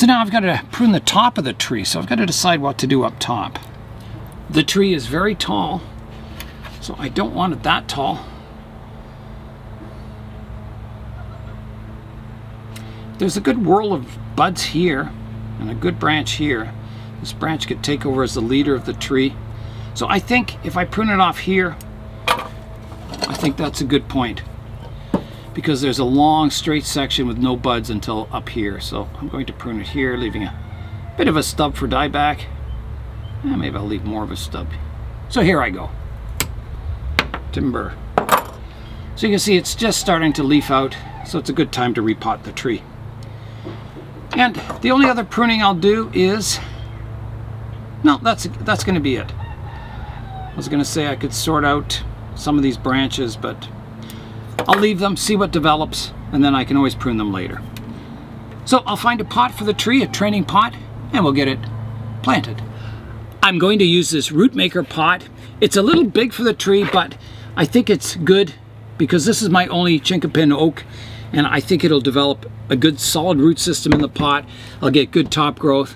So now I've got to prune the top of the tree, so I've got to decide what to do up top. The tree is very tall, so I don't want it that tall. There's a good whirl of buds here and a good branch here. This branch could take over as the leader of the tree. So I think if I prune it off here, I think that's a good point, because there's a long straight section with no buds until up here. So I'm going to prune it here, leaving a bit of a stub for dieback. Maybe I'll leave more of a stub. So here I go. Timber. So you can see it's just starting to leaf out, so it's a good time to repot the tree. And the only other pruning I'll do is, no, that's going to be it. I was going to say I could sort out some of these branches, but I'll leave them, see what develops, and then I can always prune them later. So I'll find a pot for the tree, a training pot, and we'll get it planted. I'm going to use this root maker pot. It's a little big for the tree, but I think it's good because this is my only Chinkapin oak, and I think it'll develop a good solid root system in the pot. I'll get good top growth,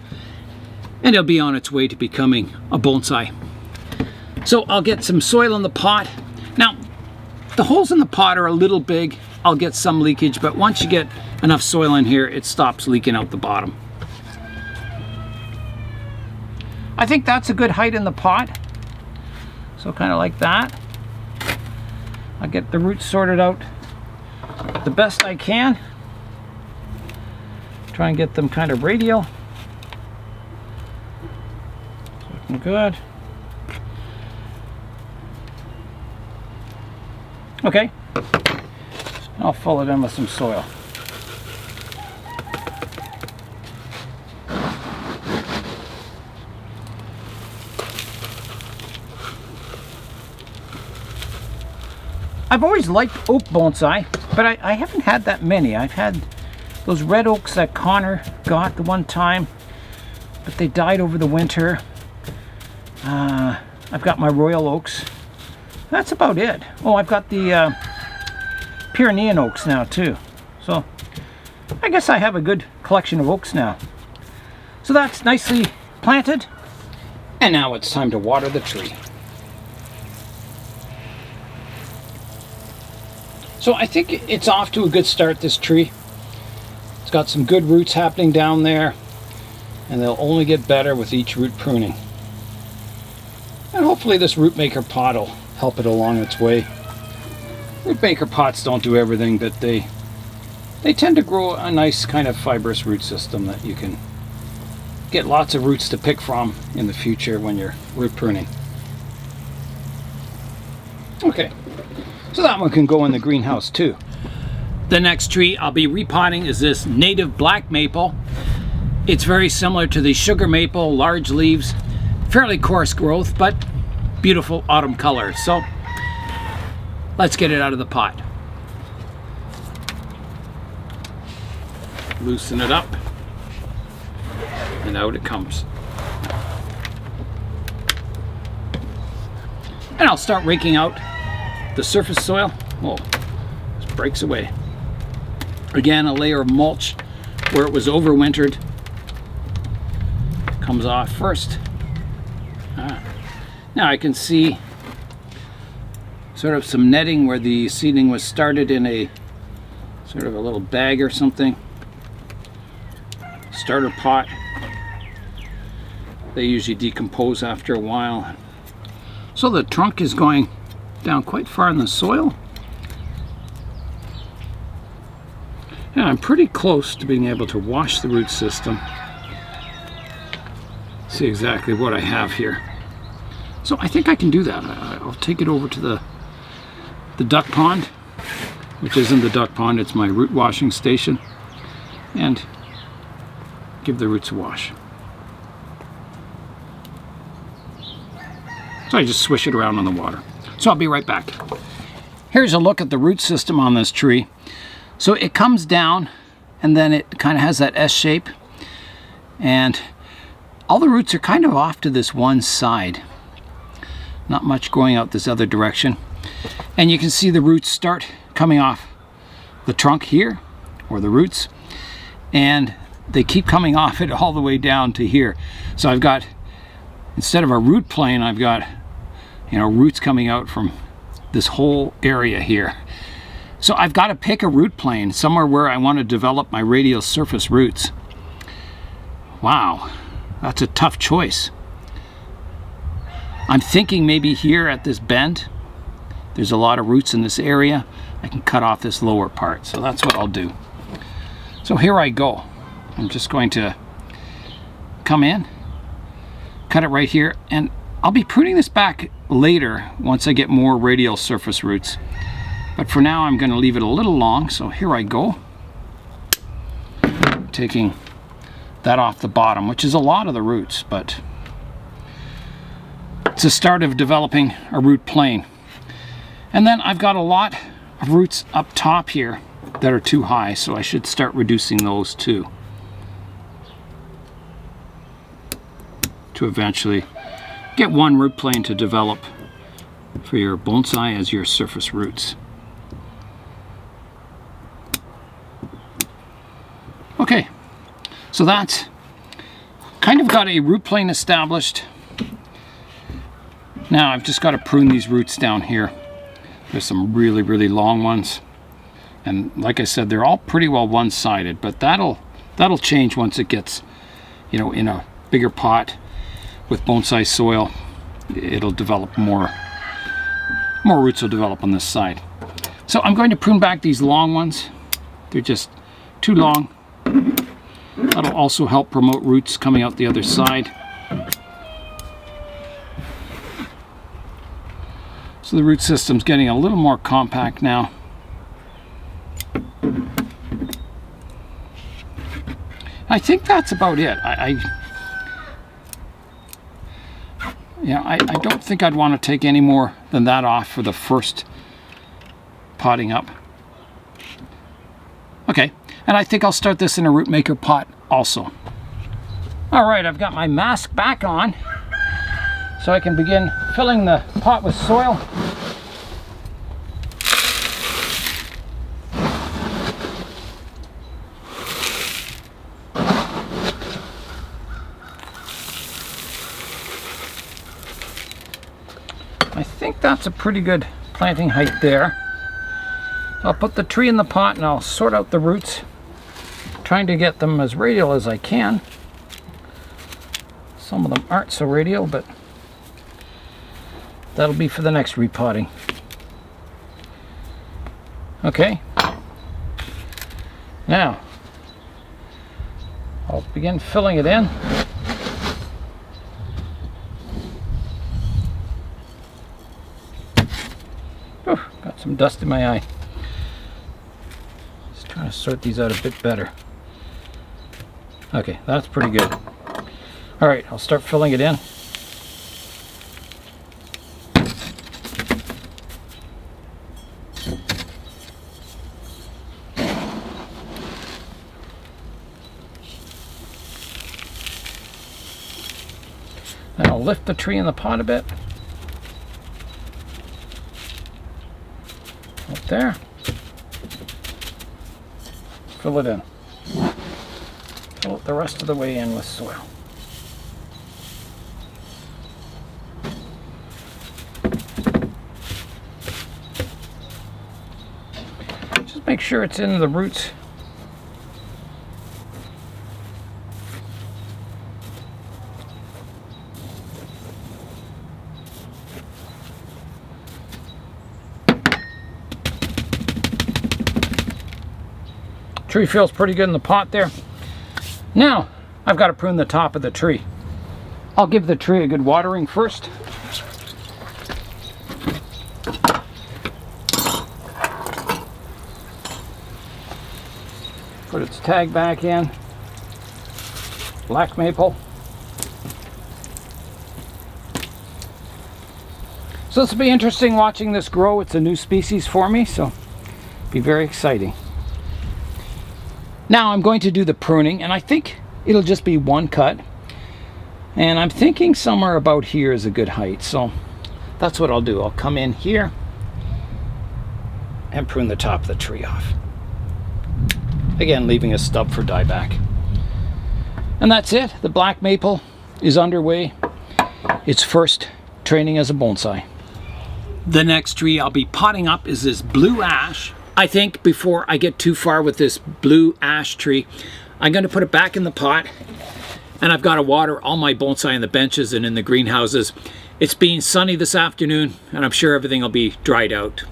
and it'll be on its way to becoming a bonsai. So I'll get some soil in the pot. Now, the holes in the pot are a little big. I'll get some leakage, but once you get enough soil in here, it stops leaking out the bottom. I think that's a good height in the pot. So kind of like that. I'll get the roots sorted out the best I can. Try and get them kind of radial. Looking good. Okay, I'll fill it in with some soil. I've always liked oak bonsai, but I haven't had that many. I've had those red oaks that Connor got the one time, but they died over the winter. I've got my royal oaks. That's about it. Oh, I've got the Pyrenean oaks now too. So I guess I have a good collection of oaks now. So that's nicely planted. And now it's time to water the tree. So I think it's off to a good start, this tree. It's got some good roots happening down there, and they'll only get better with each root pruning. And hopefully this root maker pot will help it along its way. Root maker pots don't do everything, but they tend to grow a nice kind of fibrous root system that you can get lots of roots to pick from in the future when you're root pruning. Okay, so that one can go in the greenhouse too. The next tree I'll be repotting is this native black maple. It's very similar to the sugar maple, large leaves, fairly coarse growth, but beautiful autumn colors. So let's get it out of the pot. Loosen it up, and out it comes. And I'll start raking out the surface soil. Oh, this breaks away. Again, a layer of mulch where it was overwintered comes off first. Now I can see sort of some netting where the seedling was started in a sort of a little bag or something. Starter pot. They usually decompose after a while. So the trunk is going down quite far in the soil. And I'm pretty close to being able to wash the root system. See exactly what I have here. So I think I can do that. I'll take it over to the duck pond, which isn't the duck pond, it's my root washing station, and give the roots a wash. So I just swish it around on the water. So I'll be right back. Here's a look at the root system on this tree. So it comes down and then it kind of has that S shape, and all the roots are kind of off to this one side. Not much growing out this other direction. And you can see the roots start coming off the trunk here, or the roots, and they keep coming off it all the way down to here. So I've got, instead of a root plane, I've got, you know, roots coming out from this whole area here. So I've got to pick a root plane somewhere where I want to develop my radial surface roots. Wow, that's a tough choice. I'm thinking maybe here at this bend, there's a lot of roots in this area. I can cut off this lower part, so that's what I'll do. So here I go. I'm just going to come in, cut it right here, and I'll be pruning this back later once I get more radial surface roots. But for now, I'm going to leave it a little long, so here I go. Taking that off the bottom, which is a lot of the roots, but it's the start of developing a root plane. And then I've got a lot of roots up top here that are too high, so I should start reducing those too, to eventually get one root plane to develop for your bonsai as your surface roots. Okay, so that's kind of got a root plane established. Now I've just got to prune these roots down here. There's some really, really long ones. And like I said, they're all pretty well one-sided, but that'll change once it gets, you know, in a bigger pot with bonsai soil. It'll develop more roots will develop on this side. So I'm going to prune back these long ones. They're just too long. That'll also help promote roots coming out the other side. So the root system's getting a little more compact now. I think that's about it. I don't think I'd want to take any more than that off for the first potting up. Okay, and I think I'll start this in a root maker pot also. All right, I've got my mask back on, so I can begin filling the pot with soil. I think that's a pretty good planting height there. I'll put the tree in the pot and I'll sort out the roots, trying to get them as radial as I can. Some of them aren't so radial, but that'll be for the next repotting. Okay. Now, I'll begin filling it in. Oh, got some dust in my eye. Just trying to sort these out a bit better. Okay, that's pretty good. All right, I'll start filling it in. Then I'll lift the tree in the pot a bit. Up there. Fill it in. Fill it the rest of the way in with soil. Just make sure it's in the roots. Tree feels pretty good in the pot there. Now I've got to prune the top of the tree. I'll give the tree a good watering first. Put its tag back in. Black maple. So this will be interesting watching this grow. It's a new species for me, so it'll be very exciting. Now I'm going to do the pruning, and I think it'll just be one cut. And I'm thinking somewhere about here is a good height, so that's what I'll do. I'll come in here and prune the top of the tree off. Again, leaving a stub for dieback. And that's it. The black maple is underway. Its first training as a bonsai. The next tree I'll be potting up is this blue ash. I think before I get too far with this blue ash tree, I'm going to put it back in the pot. And I've got to water all my bonsai in the benches and in the greenhouses. It's been sunny this afternoon, and I'm sure everything will be dried out.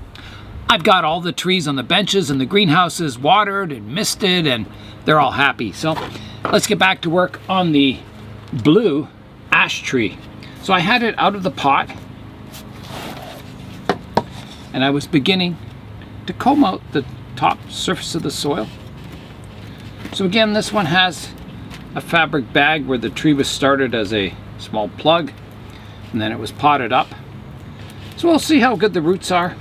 I've got all the trees on the benches and the greenhouses watered and misted, and they're all happy. So let's get back to work on the blue ash tree. So I had it out of the pot, and I was beginning to comb out the top surface of the soil. So again, this one has a fabric bag where the tree was started as a small plug, and then it was potted up. So we'll see how good the roots are.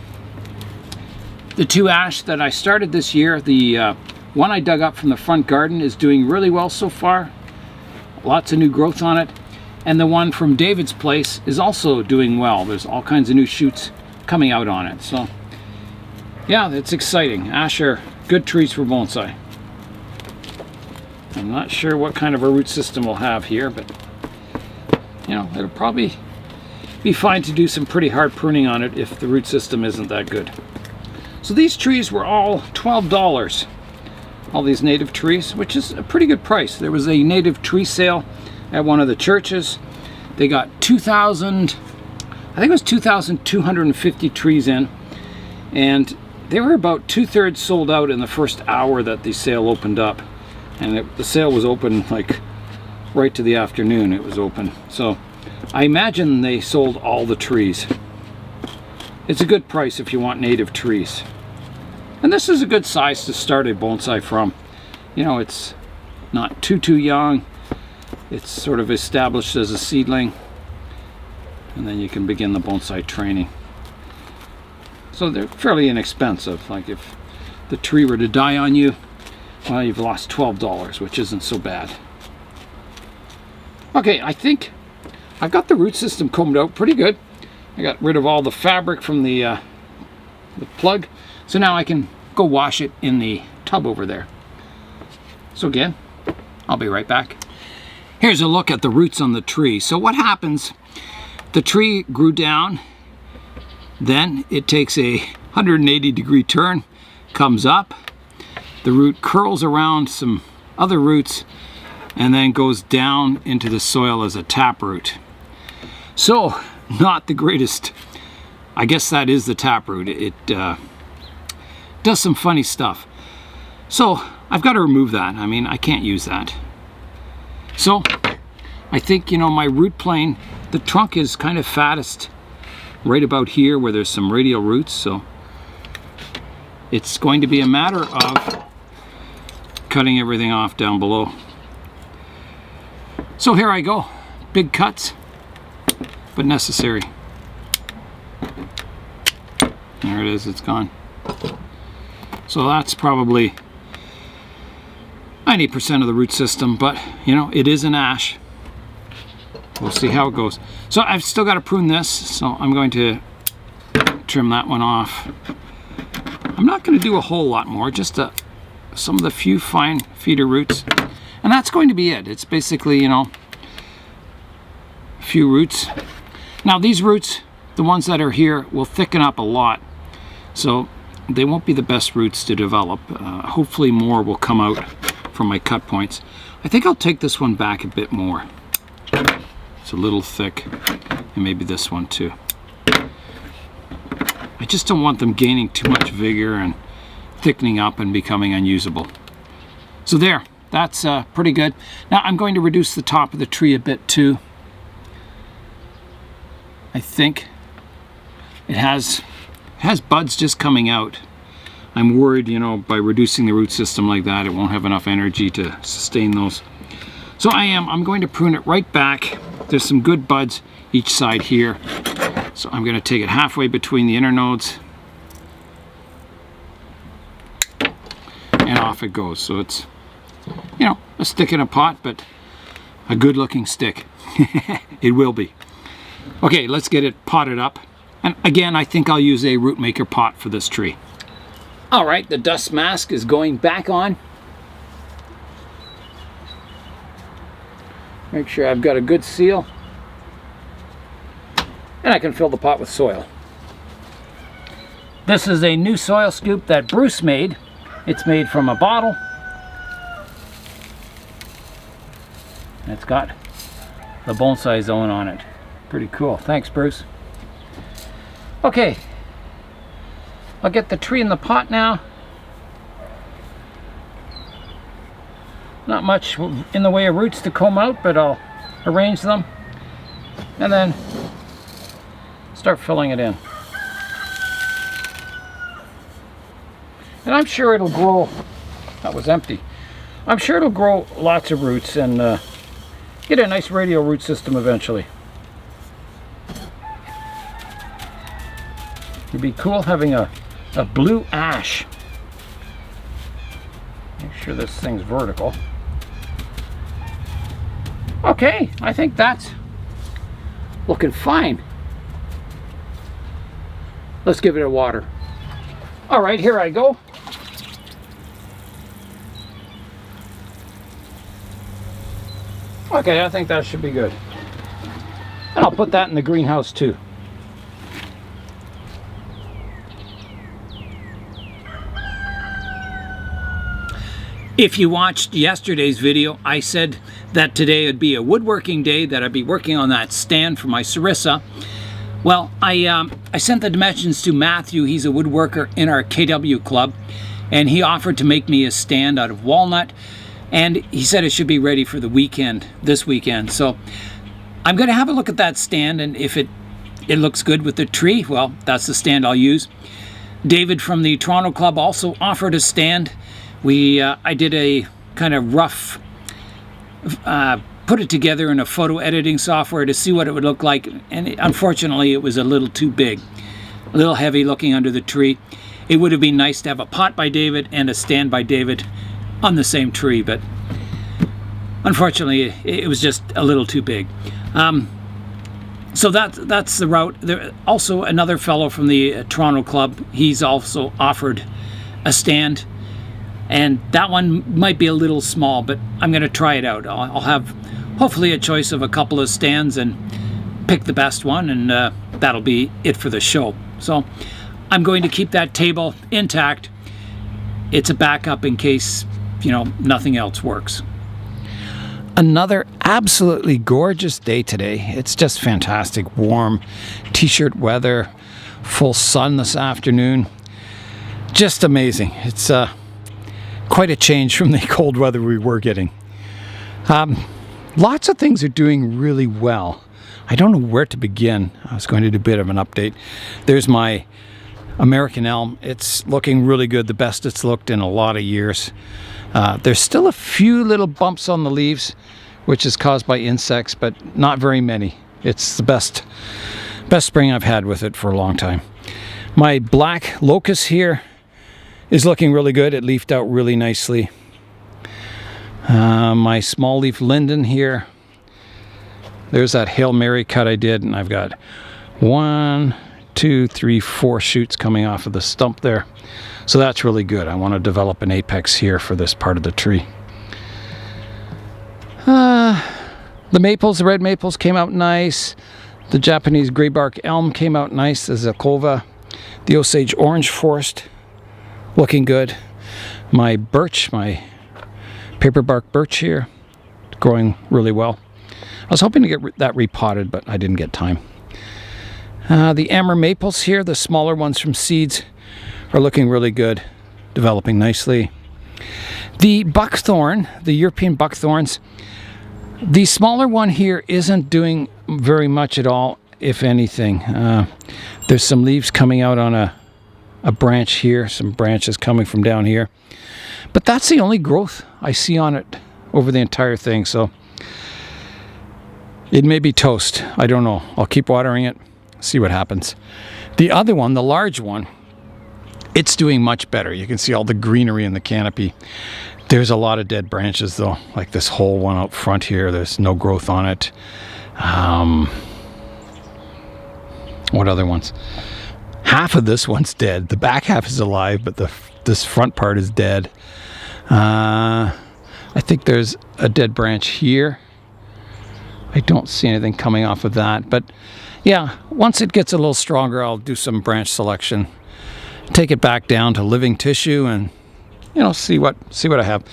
The two ash that I started this year, the one I dug up from the front garden, is doing really well so far. Lots of new growth on it. And the one from David's place is also doing well. There's all kinds of new shoots coming out on it. So yeah, it's exciting. Ash are good trees for bonsai. I'm not sure what kind of a root system we'll have here, but you know, it'll probably be fine to do some pretty hard pruning on it if the root system isn't that good. So these trees were all $12. All these native trees, which is a pretty good price. There was a native tree sale at one of the churches. They got 2,000, I think it was 2,250 trees in, and they were about 2/3 sold out in the first hour that the sale opened up. And the sale was open like right to the afternoon. It was open. So I imagine they sold all the trees. It's a good price if you want native trees. And this is a good size to start a bonsai from. You know, it's not too young. It's sort of established as a seedling. And then you can begin the bonsai training. So they're fairly inexpensive. Like if the tree were to die on you, well, you've lost $12, which isn't so bad. Okay, I think I've got the root system combed out pretty good. I got rid of all the fabric from the plug. So now I can go wash it in the tub over there. So again, I'll be right back. Here's a look at the roots on the tree. So what happens, the tree grew down, then it takes a 180-degree turn, comes up, the root curls around some other roots, and then goes down into the soil as a taproot. So, not the greatest. I guess that is the taproot. It does some funny stuff. So, I've got to remove that. I mean, I can't use that. So, I think, you know, my root plane, the trunk is kind of fattest right about here where there's some radial roots. So, it's going to be a matter of cutting everything off down below. So here I go. Big cuts, but necessary. There it is, it's gone. So that's probably 90% of the root system, but you know, it is an ash. We'll see how it goes. So I've still got to prune this, so I'm going to trim that one off. I'm not going to do a whole lot more, just some of the few fine feeder roots. And that's going to be it. It's basically, you know, a few roots. Now these roots, the ones that are here, will thicken up a lot. So they won't be the best roots to develop. Hopefully more will come out from my cut points. I think I'll take this one back a bit more. It's a little thick, and maybe this one too. I just don't want them gaining too much vigor and thickening up and becoming unusable. So there, that's pretty good. Now I'm going to reduce the top of the tree a bit too. I think it has buds just coming out. I'm worried, you know, by reducing the root system like that, it won't have enough energy to sustain those. So I'm going to prune it right back. There's some good buds each side here. So I'm going to take it halfway between the internodes. And off it goes. So it's, you know, a stick in a pot, but a good looking stick. It will be. Okay, let's get it potted up. And again, I think I'll use a root maker pot for this tree. All right, the dust mask is going back on. Make sure I've got a good seal. And I can fill the pot with soil. This is a new soil scoop that Bruce made. It's made from a bottle. It's got the Bonsai zone on it. Pretty cool. Thanks, Bruce. Okay. I'll get the tree in the pot now. Not much in the way of roots to comb out, but I'll arrange them and then start filling it in. And I'm sure it'll grow. That was empty. I'm sure it'll grow lots of roots and get a nice radial root system eventually. It'd be cool having a blue ash. Make sure this thing's vertical. Okay, I think that's looking fine. Let's give it a water. All right, here I go. Okay, I think that should be good. And I'll put that in the greenhouse too. If you watched yesterday's video, I said that today would be a woodworking day, that I'd be working on that stand for my Sarissa. Well, I sent the dimensions to Matthew. He's a woodworker in our KW club, and he offered to make me a stand out of walnut, and he said it should be ready for the weekend, this weekend. So I'm going to have a look at that stand, and if it looks good with the tree, well, that's the stand I'll use. David from the Toronto club also offered a stand. I did a kind of rough, put it together in a photo editing software to see what it would look like, and unfortunately it was a little too big, a little heavy looking under the tree. It would have been nice to have a pot by David and a stand by David on the same tree, but unfortunately it was just a little too big. So that's the route. There also another fellow from the Toronto club, he's also offered a stand. And that one might be a little small, but I'm going to try it out. I'll have hopefully a choice of a couple of stands and pick the best one, and that'll be it for the show. So I'm going to keep that table intact. It's a backup in case, nothing else works. Another absolutely gorgeous day today. It's just fantastic. Warm t-shirt weather, full sun this afternoon. Just amazing. It's quite a change from the cold weather we were getting. Lots of things are doing really well. I don't know where to begin. I was going to do a bit of an update. There's my American elm. It's looking really good, the best it's looked in a lot of years. There's still a few little bumps on the leaves, which is caused by insects, but not very many. It's the best spring I've had with it for a long time. My black locust here is looking really good. It leafed out really nicely. My small leaf linden here, there's that Hail Mary cut I did, and I've got 1, 2, 3, 4 shoots coming off of the stump there. So that's really good. I want to develop an apex here for this part of the tree. The maples, the red maples came out nice. The Japanese graybark elm came out nice. The Zakova, the Osage orange forest, looking good. My birch, my paperbark birch here, growing really well. I was hoping to get that repotted, but I didn't get time. The Amur maples here, the smaller ones from seeds, are looking really good, developing nicely. The buckthorn, the European buckthorns, the smaller one here isn't doing very much at all, if anything. There's some leaves coming out on a branch here, some branches coming from down here. But that's the only growth I see on it over the entire thing, so it may be toast. I don't know. I'll keep watering it, see what happens. The other one, the large one, it's doing much better. You can see all the greenery in the canopy. There's a lot of dead branches though, like this whole one out front here. There's no growth on it. What other ones? Half of this one's dead. The back half is alive, but this front part is dead. I think there's a dead branch here. I don't see anything coming off of that. But yeah, once it gets a little stronger, I'll do some branch selection. Take it back down to living tissue and, you know, see what I have.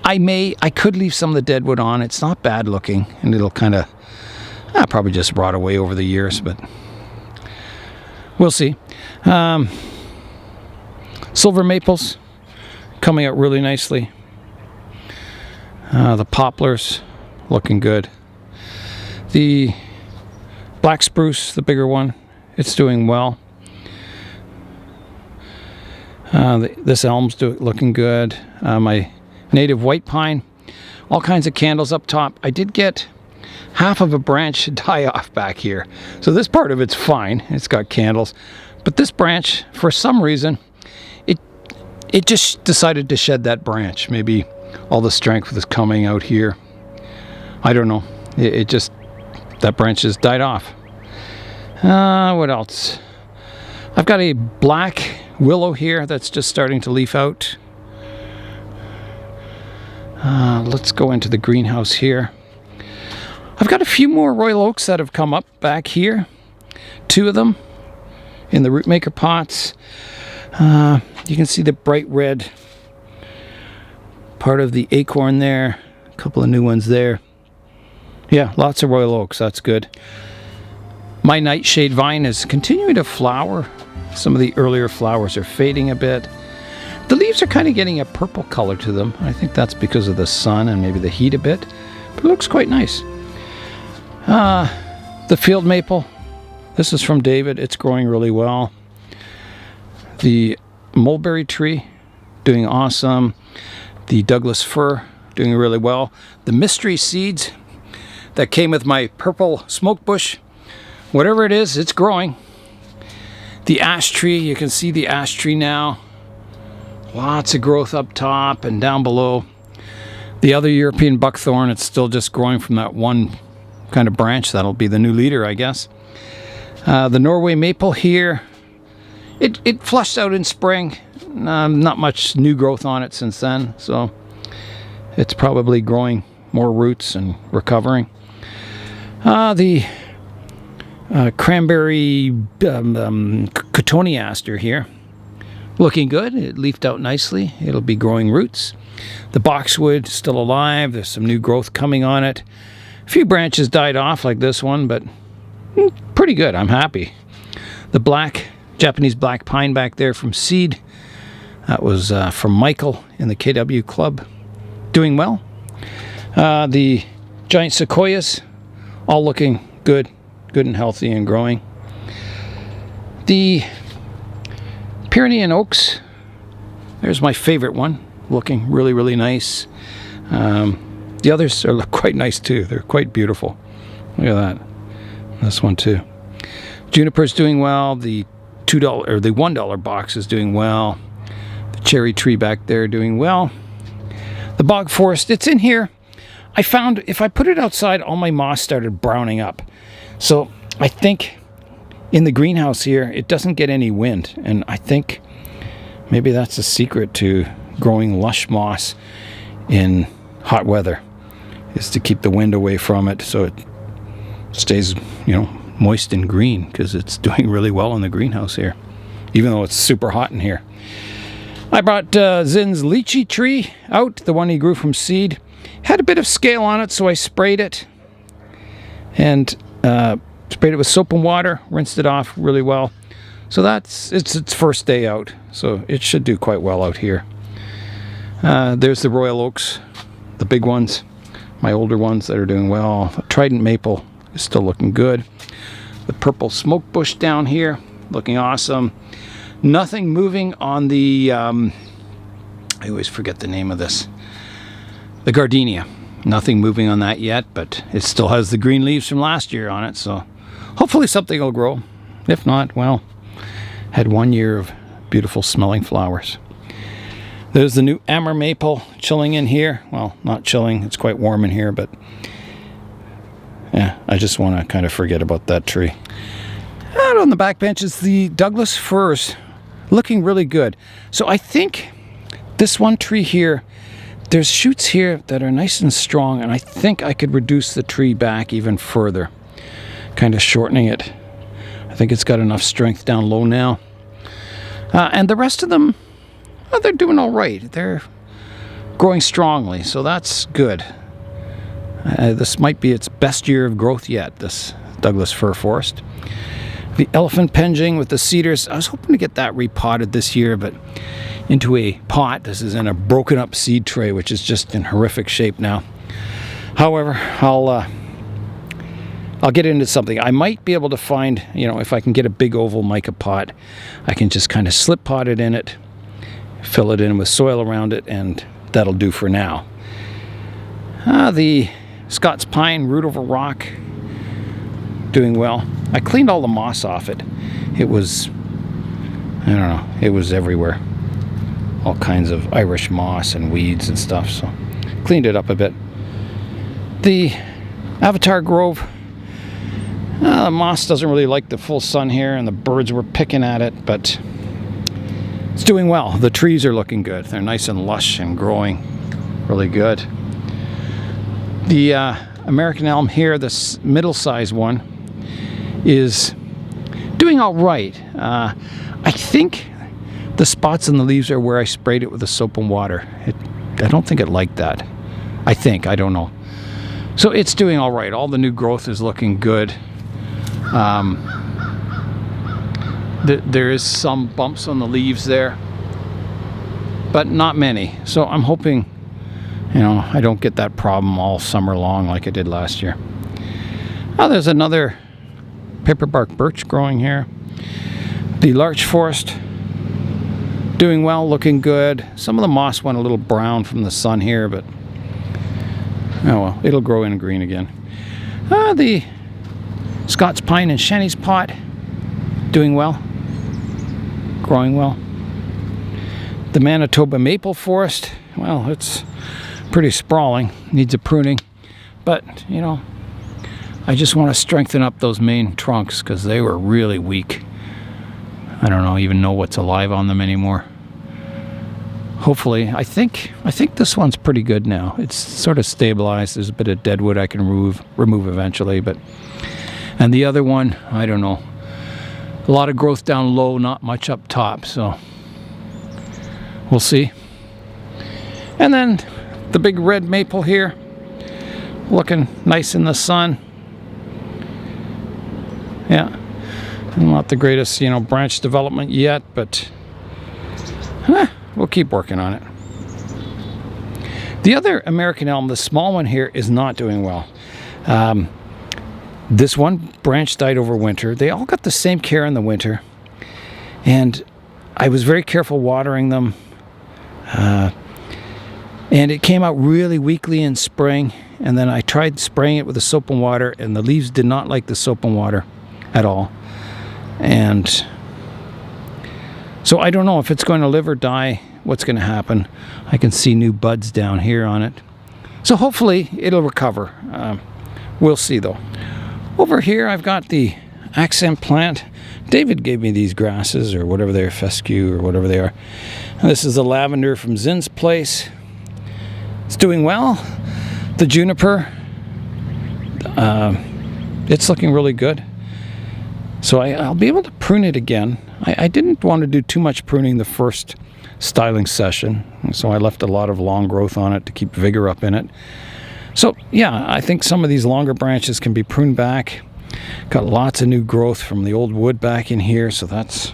I could leave some of the deadwood on. It's not bad looking, and it'll kind of probably just rot away over the years, but we'll see. Silver maples coming out really nicely. The poplars looking good. The black spruce, the bigger one, it's doing well. This elm's looking good. My native white pine, all kinds of candles up top. I did get half of a branch die off back here, so this part of it's fine. It's got candles, but this branch, for some reason, it just decided to shed that branch. Maybe all the strength was coming out here. I don't know. It just, that branch just died off. What else? I've got a black willow here that's just starting to leaf out. Let's go into the greenhouse here. I've got a few more royal oaks that have come up back here. 2 of them in the root maker pots. You can see the bright red part of the acorn there. A couple of new ones there. Yeah, lots of royal oaks. That's good. My nightshade vine is continuing to flower. Some of the earlier flowers are fading a bit. The leaves are kind of getting a purple color to them. I think that's because of the sun and maybe the heat a bit. But it looks quite nice. The field maple. This is from David. It's growing really well. The mulberry tree doing awesome. The Douglas fir doing really well. The mystery seeds that came with my purple smoke bush, whatever it is, it's growing. The ash tree, you can see the ash tree now. Lots of growth up top and down below. The other European buckthorn, it's still just growing from that one kind of branch. That'll be the new leader, I guess. The Norway maple here, it flushed out in spring. Not much new growth on it since then, so it's probably growing more roots and recovering. The cranberry cotoneaster here, looking good. It leafed out nicely. It'll be growing roots. The boxwood still alive. There's some new growth coming on it. A few branches died off like this one, but pretty good. I'm happy. The Japanese black pine back there from seed. That was from Michael in the KW club. Doing well. The giant sequoias, all looking good and healthy and growing. The Pyrenean oaks, there's my favorite one, looking really nice. The others look quite nice too. They're quite beautiful. Look at that. This one too. Juniper's doing well. The $2 or the $1 box is doing well. The cherry tree back there doing well. The bog forest, it's in here. I found if I put it outside, all my moss started browning up. So I think in the greenhouse here, it doesn't get any wind. And I think maybe that's the secret to growing lush moss in hot weather, is to keep the wind away from it so it stays, moist and green, because it's doing really well in the greenhouse here, even though it's super hot in here. I brought Zin's lychee tree out, the one he grew from seed. Had a bit of scale on it, so I sprayed it. And sprayed it with soap and water, rinsed it off really well. So it's its first day out, so it should do quite well out here. There's the royal oaks, the big ones, my older ones that are doing well. Trident maple is still looking good. The purple smoke bush down here, looking awesome. Nothing moving on the, I always forget the name of this, the gardenia. Nothing moving on that yet, but it still has the green leaves from last year on it, so hopefully something will grow. If not, well, had 1 year of beautiful smelling flowers. There's the new Amur maple chilling in here. Well, not chilling, it's quite warm in here, but yeah, I just want to kind of forget about that tree. Out on the back bench is the Douglas firs, looking really good. So I think this one tree here, there's shoots here that are nice and strong, and I think I could reduce the tree back even further, kind of shortening it. I think it's got enough strength down low now. And the rest of them, well, they're doing all right. They're growing strongly, so that's good. This might be its best year of growth yet, this Douglas fir forest. The elephant penjing with the cedars, I was hoping to get that repotted this year, but into a pot. This is in a broken up seed tray, which is just in horrific shape now. However, I'll get into something. I might be able to find, if I can get a big oval mica pot, I can just kind of slip pot it in it, fill it in with soil around it, and that'll do for now. The Scots pine root over rock, doing well. I cleaned all the moss off it. It was, I don't know, it was everywhere. All kinds of Irish moss and weeds and stuff, so cleaned it up a bit. The Avatar Grove, the moss doesn't really like the full sun here, and the birds were picking at it, but it's doing well. The trees are looking good. They're nice and lush and growing really good. The American elm here, this middle-sized one, is doing all right. I think the spots in the leaves are where I sprayed it with the soap and water. I don't think it liked that. I don't know. So it's doing all right. All the new growth is looking good. There is some bumps on the leaves there, but not many. So I'm hoping, I don't get that problem all summer long like I did last year. Oh, there's another paperbark birch growing here. The larch forest, doing well, looking good. Some of the moss went a little brown from the sun here, but oh well, it'll grow in green again. The Scots pine and Shenny's pot, doing well, growing well. The Manitoba maple forest, well, it's pretty sprawling, needs a pruning, but I just want to strengthen up those main trunks because they were really weak. I don't even know what's alive on them anymore. Hopefully, I think this one's pretty good now. It's sort of stabilized. There's a bit of dead wood I can remove eventually, and the other one, I don't know. A lot of growth down low, not much up top, so we'll see. And then the big red maple here, looking nice in the sun. Yeah, not the greatest, branch development yet, but we'll keep working on it. The other American elm, the small one here, is not doing well. This one branch died over winter. They all got the same care in the winter, and I was very careful watering them. And it came out really weakly in spring, and then I tried spraying it with the soap and water, and the leaves did not like the soap and water at all. And so I don't know if it's going to live or die, what's going to happen. I can see new buds down here on it. So hopefully it'll recover. We'll see though. Over here I've got the accent plant. David gave me these grasses, or whatever they are, fescue or whatever they are. And this is the lavender from Zinn's place. It's doing well. The juniper, it's looking really good. So I'll be able to prune it again. I didn't want to do too much pruning the first styling session, so I left a lot of long growth on it to keep vigor up in it. So yeah, I think some of these longer branches can be pruned back. Got lots of new growth from the old wood back in here, so that's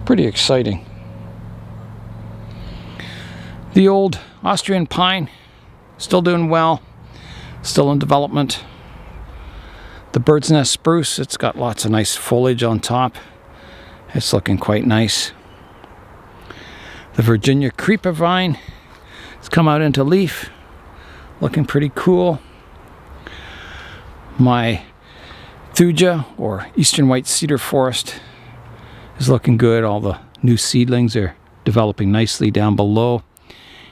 pretty exciting. The old Austrian pine, still doing well, still in development. The bird's nest spruce, it's got lots of nice foliage on top. It's looking quite nice. The Virginia creeper vine, it's come out into leaf, looking pretty cool. My thuja, or eastern white cedar forest, is looking good. All the new seedlings are developing nicely down below.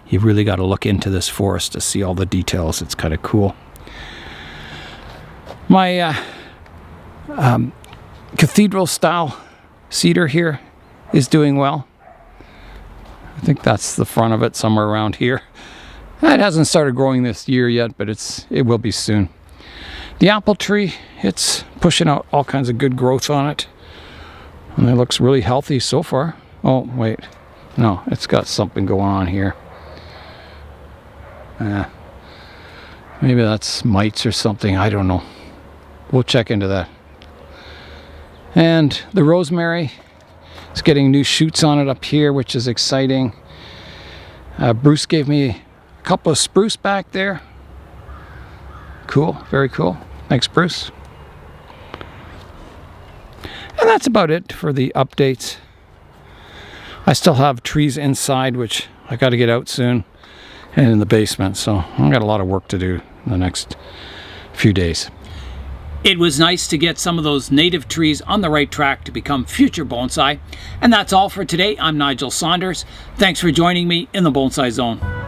You really got to look into this forest to see all the details. It's kind of cool. My cathedral style cedar here is doing well. I think that's the front of it, somewhere around here. It hasn't started growing this year yet, but it will be soon. The apple tree, it's pushing out all kinds of good growth on it. And it looks really healthy so far. Oh, wait. No, it's got something going on here. Maybe that's mites or something. I don't know. We'll check into that. And the rosemary is getting new shoots on it up here, which is exciting. Bruce gave me a couple of spruce back there. Cool, very cool. Thanks, Bruce. And that's about it for the updates. I still have trees inside, which I got to get out soon, and in the basement, so I've got a lot of work to do in the next few days. It was nice to get some of those native trees on the right track to become future bonsai. And that's all for today. I'm Nigel Saunders. Thanks for joining me in the Bonsai Zone.